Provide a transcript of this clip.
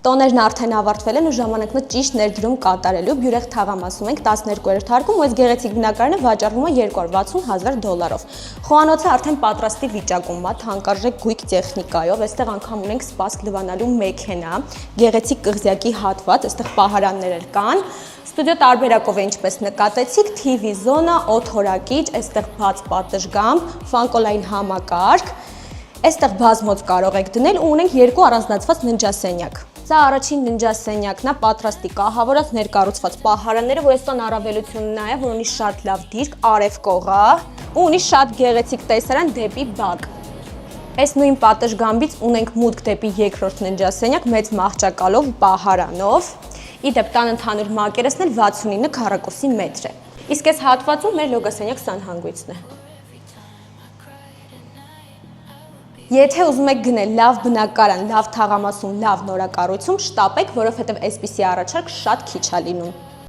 Տոներն արդեն ավարտվել են ու ժամանակն է ճիշտ ներդրում կատարելու։ Բյուրեղ թաղամասում ենք 12-րդ հարկում ու այս գեղեցիկ բնակարանը վաճառվում է $260,000-ով։ Խոհանոցը արդեն պատրաստի վիճակում է, թանկարժեք գույք տեխնիկայով, այստեղ անգամ ունենք սպասք լվանալու մեքենա, գեղեցիկ կղզյակի հատված, այստեղ պահարաններ կան։ Ստուդիո տարբերակով է ինչպես նկատեցիք, TV զոնա, օդորակիչ, այստեղ բաց պատշգամբ, ֆանկոլային համակարգ, այստեղ բազմոց կարող եք դնել ու ունենք երկու առանձնացված ննջասենյակ։ Սա առաջին ննջասենյակն է, պատրաստի կահավորած ներկառուցված պահարանները, որ այստեղ առավելությունն է, որ ունի շատ լավ դիրք, արև կողա ու ունի շատ գեղեցիկ տեսարան դեպի բակ։ Այս նույն պատշգամբից ունենք մուտք դեպի երկրորդ ննջասենյակ մեծ մահճակալով պահարանով։ Իդեպ տան ընդհանուր մակերեսն էլ 69 քառակուսի մետր է։ Իսկ այս հատվածում մեր լոգասենյակ սանհանգույցն է։ Եթե ուզում եք գնել լավ բնակարան, լավ թաղամասում, լավ նորակառույցում, շտապեք, որովհետև այսպիսի առաջարկ շատ քիչ է լինում։